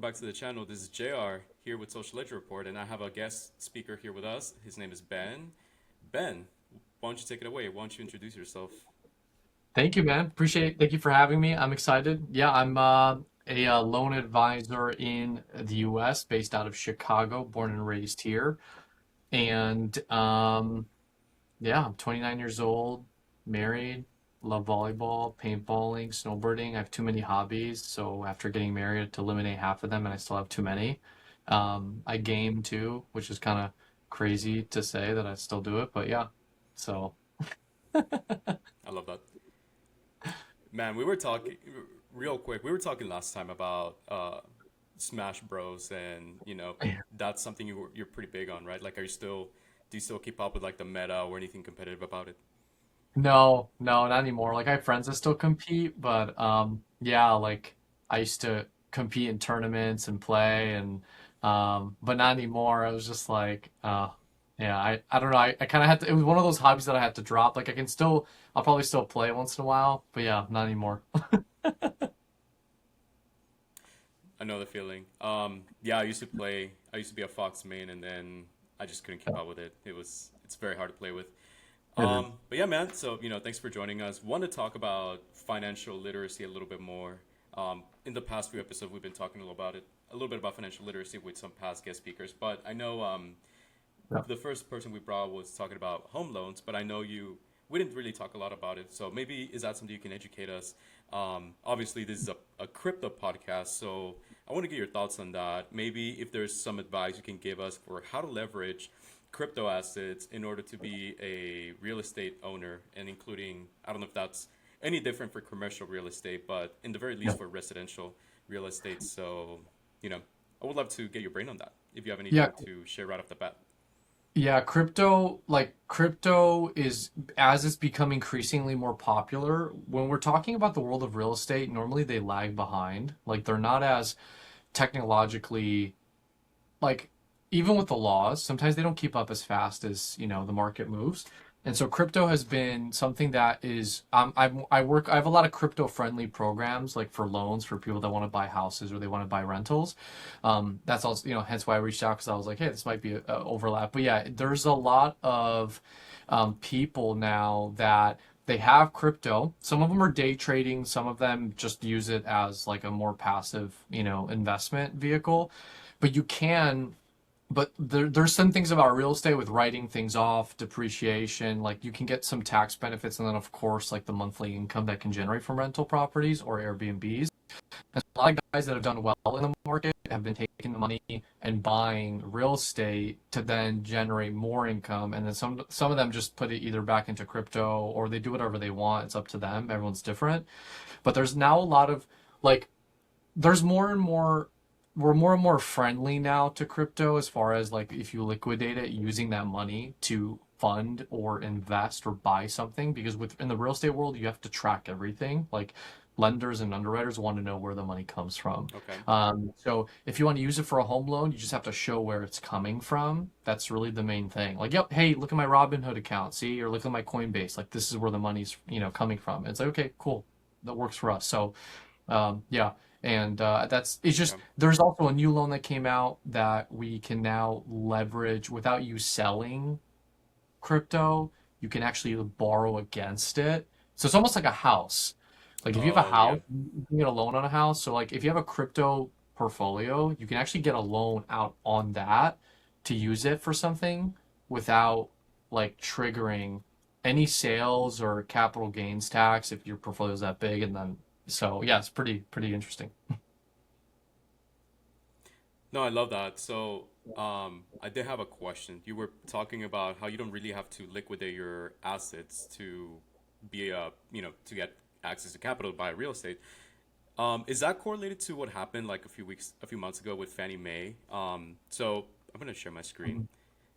back to the channel. This is JR here with Social Ledger Report, and I have a guest speaker here with us. His name is Ben. Ben, why don't you take it away? Why don't you introduce yourself? Thank you, man. Thank you for having me. I'm excited. Yeah, I'm a loan advisor in the U.S., based out of Chicago, born and raised here. And yeah, I'm 29 years old, married, love volleyball, paintballing, snowboarding. I have too many hobbies, so after getting married, I had to eliminate half of them, and I still have too many. I game too, which is kind of crazy to say that I still do it, but yeah. So I love that. Man, we were talking real quick. We were talking last time about Smash Bros. And that's something you're pretty big on, right? Like, do you still keep up with like the meta or anything competitive about it? no, no, not anymore. Like I have friends that still compete, but yeah, like I used to compete in tournaments and play and but not anymore. I was just like yeah, I don't know. I kind of had to, it was one of those hobbies that I had to drop. Like I'll probably still play once in a while, but yeah, not anymore. I know the feeling. Yeah, I used to be a Fox main, and then I just couldn't keep up with it. It's very hard to play with. It is. But yeah, man. So thanks for joining us. Want to talk about financial literacy a little bit more. In the past few episodes, we've been talking a little bit about financial literacy with some past guest speakers. But I know Yeah. the first person we brought was talking about home loans, but I know we didn't really talk a lot about it. So maybe is that something you can educate us? Obviously, this is a crypto podcast, so I want to get your thoughts on that. Maybe if there's some advice you can give us for how to leverage crypto assets in order to be a real estate owner, and including, I don't know if that's any different for commercial real estate, but in the very Yeah. least for residential real estate. So, you know, I would love to get your brain on that if you have Yeah, anything to share right off the bat. Yeah, crypto is as it's become increasingly more popular. When we're talking about the world of real estate, normally they lag behind. Like they're not as technologically like even with the laws, sometimes they don't keep up as fast as, the market moves. And so crypto has been something that is I have a lot of crypto friendly programs like for loans for people that want to buy houses or they want to buy rentals. That's also, hence why I reached out because I was like, hey, this might be a overlap. But yeah, there's a lot of people now that they have crypto. Some of them are day trading. Some of them just use it as like a more passive, investment vehicle. But you can but there's some things about real estate with writing things off, depreciation, like you can get some tax benefits, and then of course like the monthly income that can generate from rental properties or Airbnbs. And a lot of guys that have done well in the market have been taking the money and buying real estate to then generate more income, and then some of them just put it either back into crypto or they do whatever they want. It's up to them. Everyone's different. But there's now a lot of like there's more and more we're more and more friendly now to crypto as far as like if you liquidate it using that money to fund or invest or buy something because with in the real estate world you have to track everything like lenders and underwriters want to know where the money comes from. Okay. So if you want to use it for a home loan you just have to show where it's coming from. That's really the main thing, like, yep, hey, look at my Robinhood account, see, or look at my Coinbase, like this is where the money's coming from. It's like, okay, cool, that works for us. So yeah, and that's it's just Okay. there's also a new loan that came out that we can now leverage without you selling crypto. You can actually borrow against it. So it's almost like a house. Like if you have a Oh yeah. house, you can get a loan on a house. So like if you have a crypto portfolio, you can actually get a loan out on that to use it for something without like triggering any sales or capital gains tax if your portfolio is that big. And then so yeah, it's pretty interesting. No, I love that. So, I did have a question. You were talking about how you don't really have to liquidate your assets to be to get access to capital to buy real estate. Is that correlated to what happened like a few months ago with Fannie Mae? So I'm gonna share my screen,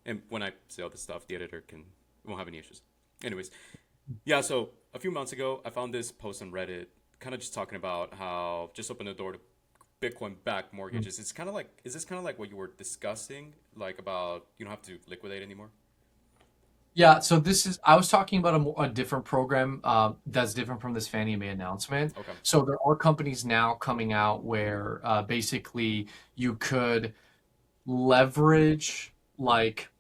and when I say all this stuff, the editor won't have any issues. Anyways, yeah. So a few months ago, I found this post on Reddit, kind of just talking about how just open the door to Bitcoin backed mortgages. Is this kind of like what you were discussing, like about you don't have to liquidate anymore? Yeah, so I was talking about a different program that's different from this Fannie Mae announcement. Okay. So there are companies now coming out where basically you could leverage like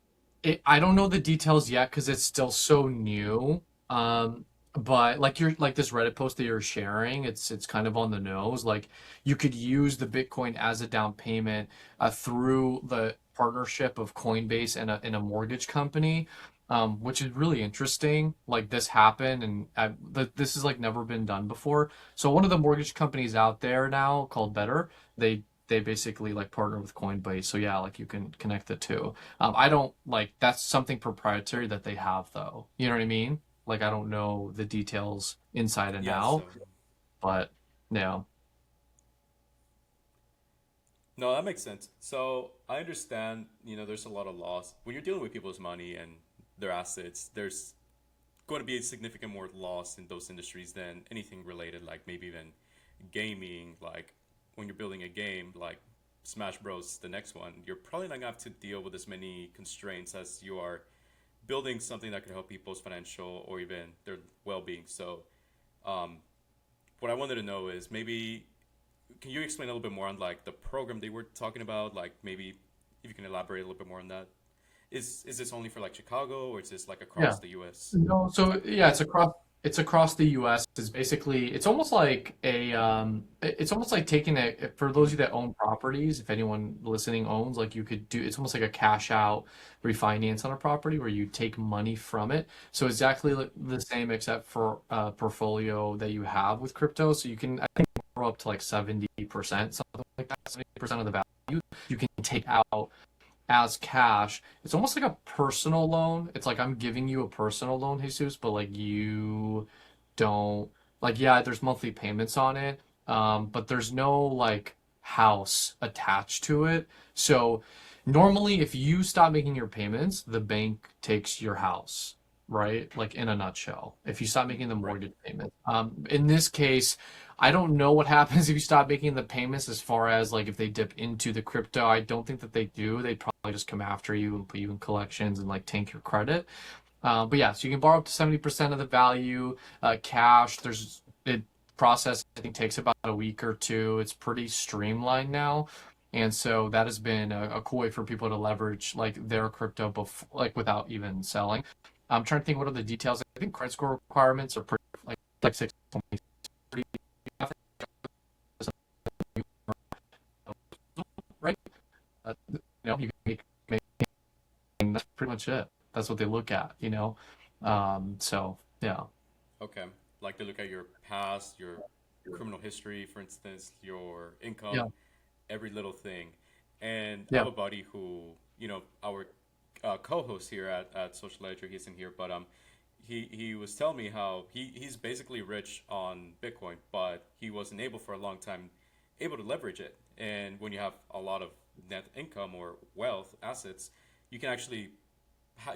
I don't know the details yet because it's still so new. But like you're like this Reddit post that you're sharing, it's kind of on the nose. Like you could use the Bitcoin as a down payment through the partnership of Coinbase and a mortgage company, which is really interesting. Like this happened, and this has like never been done before. So one of the mortgage companies out there now called Better, they basically like partner with Coinbase. So yeah, like you can connect the two. I don't like that's something proprietary that they have though. You know what I mean? Like I don't know the details inside and Yeah. out, So but yeah. no, that makes sense. So I understand. There's a lot of loss when you're dealing with people's money and their assets. There's going to be a significant more loss in those industries than anything related, like maybe even gaming. Like when you're building a game, like Smash Bros, the next one, you're probably not gonna have to deal with as many constraints as you are building something that can help people's financial or even their well-being. So, um, what I wanted to know is maybe can you explain a little bit more on like the program they were talking about? Like maybe if you can elaborate a little bit more on that. Is this only for like Chicago or is this like Yeah. across the U.S.? No, so yeah, it's across the US. It's basically it's almost like it's almost like taking for those of you that own properties, if anyone listening owns, like you could do it's almost like a cash out refinance on a property where you take money from it. So exactly like the same except for portfolio that you have with crypto. So you can I think grow up to like 70%, something like that, 70% of the value you can take out as cash. It's almost like a personal loan. It's like I'm giving you a personal loan, Jesus, but like you don't like yeah, there's monthly payments on it. But there's no like house attached to it. So normally if you stop making your payments, the bank takes your house, right? Like in a nutshell. If you stop making the Right. mortgage payment. In this case, I don't know what happens if you stop making the payments as far as like if they dip into the crypto. I don't think that they do. They probably just come after you and put you in collections and like tank your credit. But yeah, so you can borrow up to 70% of the value, cash. There's it process I think takes about a week or two. It's pretty streamlined now. And so that has been a cool way for people to leverage like their crypto like without even selling. I'm trying to think what are the details. I think credit score requirements are pretty like 620, right? You can make and that's pretty much it. That's what they look at. So yeah, Okay. Like to look at your past, your criminal history, for instance, your yeah, income, every little thing. And I yeah, have a buddy who, our co-host here at Social Ledger, he's in here, but he was telling me how he's basically rich on Bitcoin, but he wasn't able for a long time able to leverage it. And when you have a lot of net income or wealth assets, you can actually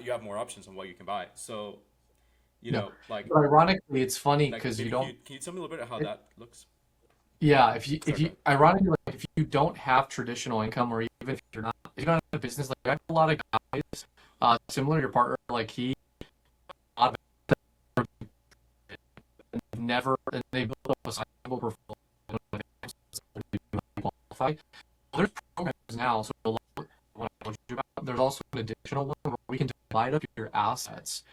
you have more options on what you can buy. So, yeah. like But ironically, it's funny like because you maybe don't. can you tell me a little bit of how that looks? Yeah, if Sorry, go you ahead. ironically like if you don't have traditional income, or even if you don't have a business, like I have a lot of guys, similar to your partner, like he never and they build up a sizable portfolio qualify. There's programs now, so what I told you about, there's also an additional one where we can divide up your assets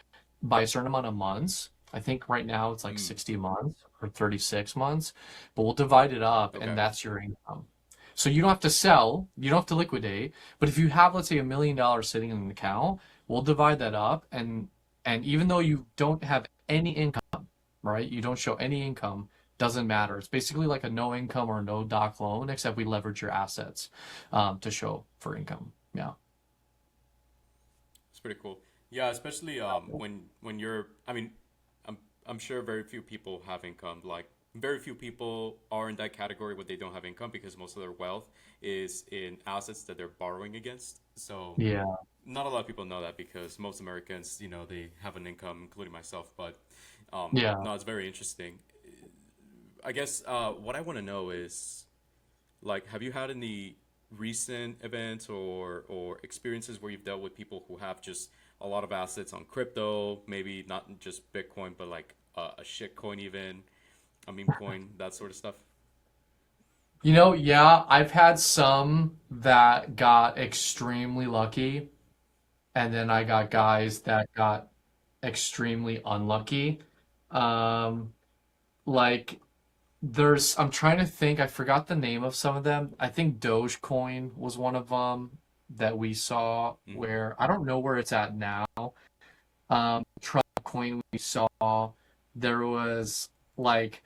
by a certain amount of months. I think right now it's like Mm, 60 months or 36 months, but we'll divide it up and okay. that's your income. So you don't have to sell, you don't have to liquidate, but if you have, let's say, $1 million sitting in an account, we'll divide that up and even though you don't have any income, right? You don't show any income, doesn't matter. It's basically like a no income or no doc loan, except we leverage your assets to show for income. Yeah. It's pretty cool. Yeah, especially when you're. I mean, I'm I'm sure very few people have income. Like very few people are in that category where they don't have income because most of their wealth is in assets that they're borrowing against. So Yeah. not a lot of people know that because most Americans, they have an income, including myself. But Yeah. no, it's very interesting. I guess what I want to know is like, have you had any recent events or experiences where you've dealt with people who have just a lot of assets on crypto, maybe not just Bitcoin, but like a shit coin even, a meme coin, that sort of stuff. Yeah, I've had some that got extremely lucky, and then I got guys that got extremely unlucky. Um, like I'm trying to think, I forgot the name of some of them. I think Dogecoin was one of them that we saw Hmm. where I don't know where it's at now. Trump coin we saw. There was like,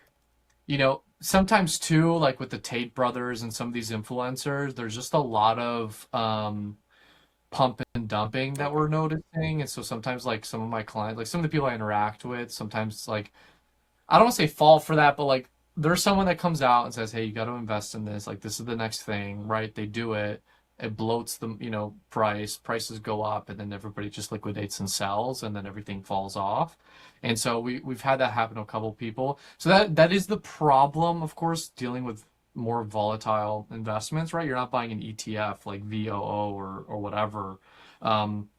sometimes too, like with the Tate brothers and some of these influencers, there's just a lot of pump and dumping that Okay. we're noticing. And so sometimes like some of my clients, like some of the people I interact with, sometimes like I don't want to say fall for that, but like there's someone that comes out and says, "Hey, you got to invest in this. Like this is the next thing," right? They do it. It bloats the, prices go up, and then everybody just liquidates and sells, and then everything falls off. And so we've had that happen to a couple of people. So that is the problem, of course, dealing with more volatile investments, right? You're not buying an ETF like VOO or whatever. Um,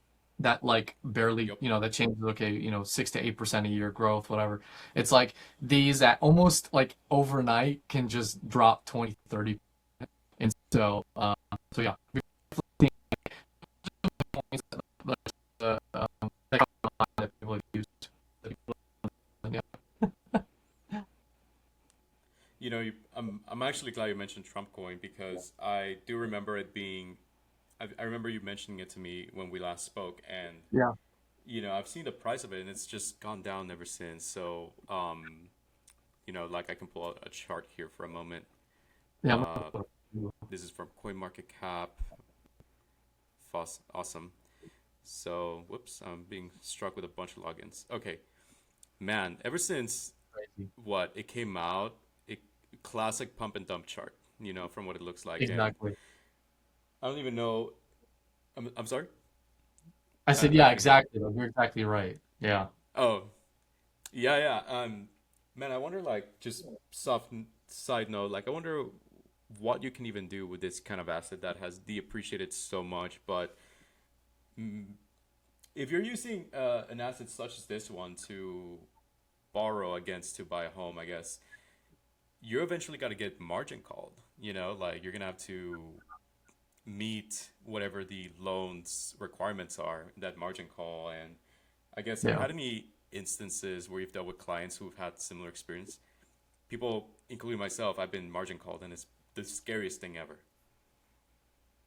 that like barely, Yep. that changes, okay, 6 to 8% a year growth, whatever. It's like these that almost like overnight can just drop 20, 30. And so yeah, we think that people have used. Yeah. I'm actually glad you mentioned Trump coin because I do remember it being. I remember you mentioning it to me when we last spoke, and Yeah. I've seen the price of it, and it's just gone down ever since. So, like I can pull out a chart here for a moment. Yeah. Uh, this is from CoinMarketCap. Awesome. So, whoops, I'm being struck with a bunch of logins. Okay, man, ever since Crazy. what it came out, it classic pump and dump chart, from what it looks like, and Exactly. I don't even know. I'm sorry, I said, I yeah, couldn't hear. exactly. Like, you're exactly right. Yeah. Oh, yeah, yeah. Man, I wonder, like, just soft side note, like, I wonder what you can even do with this kind of asset that has depreciated so much. But mm, if you're using an asset such as this one to borrow against to buy a home, I guess you eventually got to get margin called. Like you're gonna have to meet whatever the loan's requirements are, that margin call. And I guess have you Yeah. had any instances where you've dealt with clients who've had similar experience? People, including myself, I've been margin called, and it's the scariest thing ever.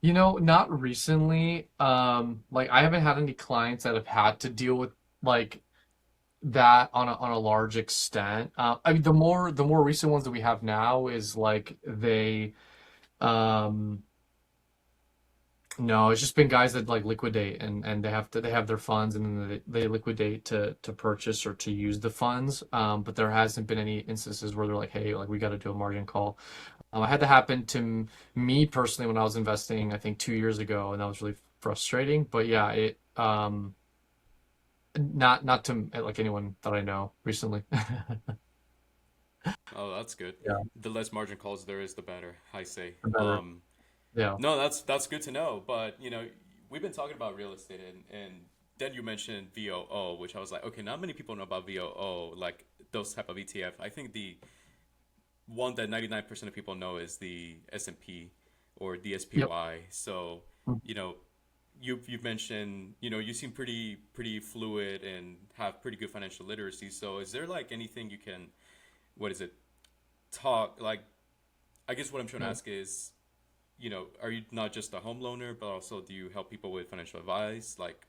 Not recently. Like I haven't had any clients that have had to deal with like that on a large extent. I mean, the more recent ones that we have now is like um, no, it's just been guys that like liquidate and they have their funds and then they liquidate to purchase or to use the funds. But there hasn't been any instances where they're like, hey, like we got to do a margin call. I had that happen to me personally when I was investing, I think 2 years ago, and that was really frustrating. But yeah, not to like anyone that I know recently. Oh, that's good. Yeah, The less margin calls there is, the better, I say. for better. Yeah. No, that's good to know. But we've been talking about real estate, and then you mentioned VOO, which I was like, okay, not many people know about VOO, like those type of ETF. I think the one that 99% of people know is the S&P or the Yep. SPY. So, you know, you've mentioned, you seem pretty fluid and have pretty good financial literacy. So, is there like anything you can, what is it, talk like? I guess what I'm trying to Yeah. ask is, are you not just a home loaner, but also do you help people with financial advice? Like,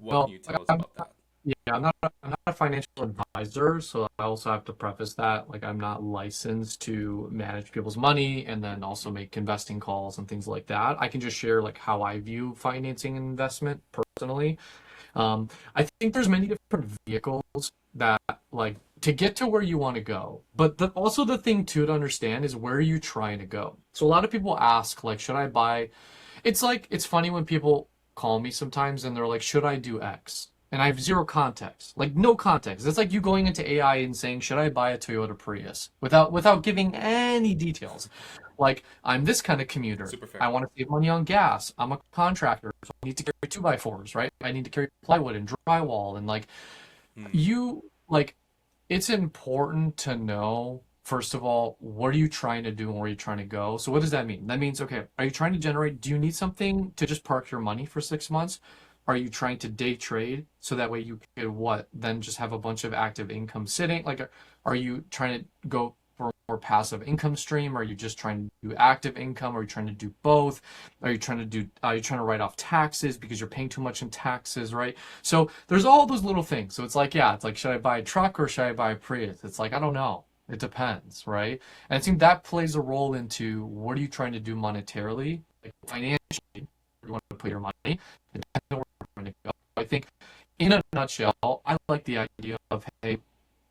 what can Well, you tell us about that? yeah, I'm not a financial advisor, so I also have to preface that like I'm not licensed to manage people's money and then also make investing calls and things like that. I can just share like how I view financing and investment personally. I think there's many different vehicles that like to get to where you want to go. But also the thing too to understand is where are you trying to go? So a lot of people ask like, should I buy? It's like it's funny when people call me sometimes and they're like, should I do X? And I have zero context, like no context. It's like you going into AI and saying, should I buy a Toyota Prius without giving any details. Like, I'm this kind of commuter. Super fair. I want to save money on gas. I'm a contractor, so I need to carry two by fours, right? I need to carry plywood and drywall and like Hmm. you like it's important to know, first of all, what are you trying to do and where are you trying to go? So what does that mean? That means, okay, are you trying to generate, do you need something to just park your money for 6 months? Are you trying to day trade so that way you could what? Then just have a bunch of active income sitting? Like, are you trying to go for a more passive income stream? Are you just trying to do active income? Are you trying to do both? Are you trying to write off taxes because you're paying too much in taxes, right? So there's all those little things. So it's like, yeah, it's like, should I buy a truck or should I buy a Prius? It's like, I don't know. It depends, right? And I think that plays a role into what are you trying to do monetarily, like financially, where you want to put your money. It depends on where you're trying to go. I think, in a nutshell, I like the idea of, hey,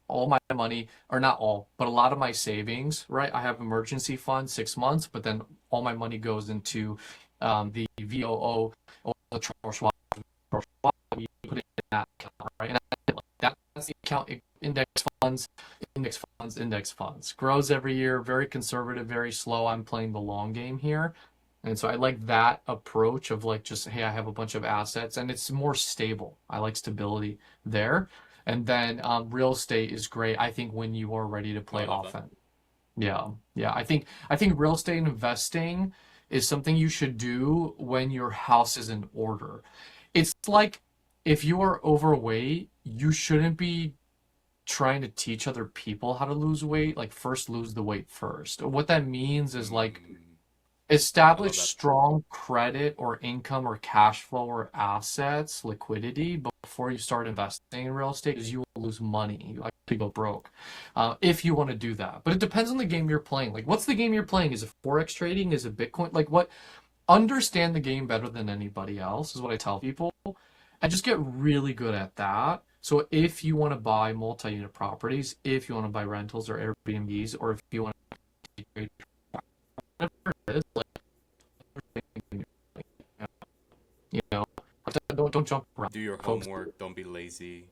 all my money, or not all, but a lot of my savings, right? I have emergency fund 6 months, but then all my money goes into the VOO or the Schwab. You put it in that account, right? And that's the account index funds. Grows every year, very conservative, very slow. I'm playing the long game here. And so I like that approach of like just, hey, I have a bunch of assets and it's more stable. I like stability there. And then real estate is great, I think, when you are ready to Oh, I play love that. offense. Yeah. Yeah. I think real estate investing is something you should do when your house is in order. It's like if you are overweight, you shouldn't be trying to teach other people how to lose weight. Like first lose the weight first. What that means is like Mm, I love establish that. strong credit or income or cash flow or assets, liquidity before you start investing in real estate because you will lose money. You actually go broke if you want to do that. But it depends on the game you're playing. Like, what's the game you're playing? Is it Forex trading? Is it Bitcoin? Like, what? Understand the game better than anybody else is what I tell people and just get really good at that. So if you want to buy multi-unit properties, if you want to buy rentals or Airbnbs, or if you want to trade, whatever it is, you know, don't jump around. Do your Focus. homework. Don't be lazy.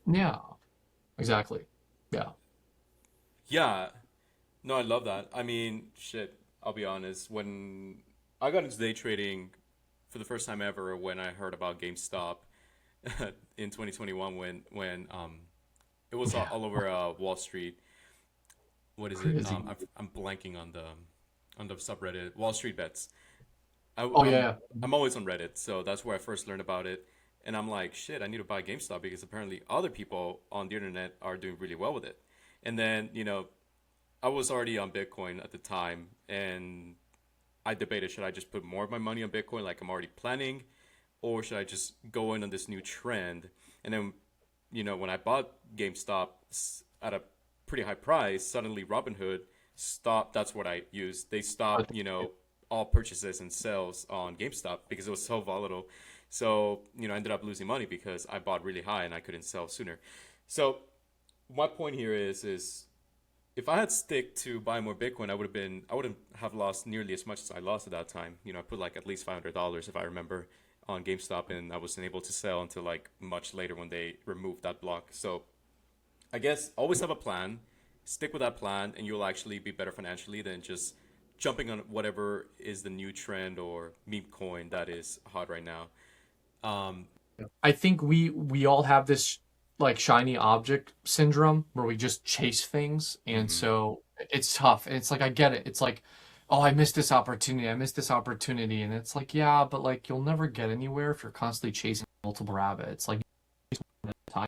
Yeah, exactly. Yeah. Yeah. No, I love that. I mean, shit. I'll be honest. When I got into day trading for the first time ever, when I heard about GameStop in 2021, when it was Yeah. all over Wall Street. What is it? Crazy. I'm blanking on the subreddit Wall Street Bets. I, Oh I'm yeah. I'm always on Reddit, so that's where I first learned about it. And I'm like, shit, I need to buy GameStop because apparently other people on the internet are doing really well with it. And then, I was already on Bitcoin at the time, and I debated should I just put more of my money on Bitcoin like I'm already planning, or should I just go in on this new trend? And then, when I bought GameStop at a pretty high price, suddenly Robinhood stopped. That's what I used. They stopped, all purchases and sales on GameStop because it was so volatile. So, I ended up losing money because I bought really high and I couldn't sell sooner. So, my point here is if I had stick to buy more Bitcoin, I wouldn't have lost nearly as much as I lost at that time. I put like at least $500 if I remember on GameStop, and I wasn't able to sell until like much later when they removed that block. So I guess always have a plan, stick with that plan, and you'll actually be better financially than just jumping on whatever is the new trend or meme coin that is hot right now. Um, I think we all have this like shiny object syndrome where we just chase things, and mhm. so it's tough. And it's like I get it. It's like, oh, I missed this opportunity. I missed this opportunity, and it's like, yeah, but like you'll never get anywhere if you're constantly chasing multiple rabbits. Like time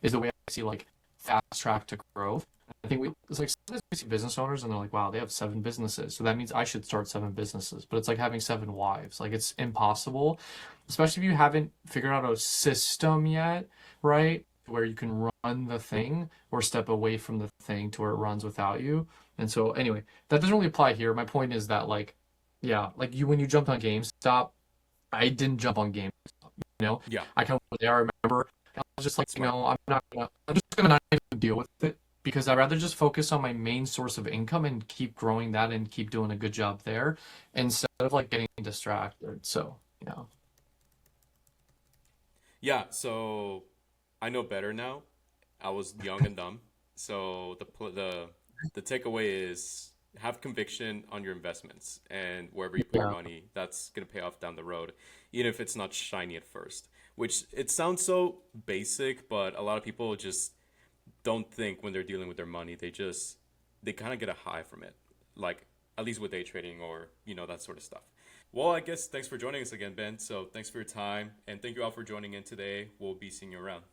is the way I see like fast track to growth. I think it's like sometimes we see business owners and they're like, wow, they have 7 businesses. So that means I should start 7 businesses. But it's like having 7 wives. Like it's impossible, especially if you haven't figured out a system yet, right? Where you can run the thing or step away from the thing to where it runs without you. And so anyway, that doesn't really apply here. My point is that like, yeah, like you when you jumped on GameStop, I didn't jump on GameStop. Yeah, I kind of there. I remember I was just like, smart. I'm just gonna not even deal with it because I'd rather just focus on my main source of income and keep growing that and keep doing a good job there instead of like getting distracted. So, Yeah, so I know better now. I was young and dumb. So the takeaway is have conviction on your investments and wherever you put your Yeah. money, that's going to pay off down the road, even if it's not shiny at first. Which it sounds so basic, but a lot of people just don't think when they're dealing with their money. They kind of get a high from it, like at least with day trading or that sort of stuff. Well, I guess thanks for joining us again, Ben. So thanks for your time, and thank you all for joining in today. We'll be seeing you around.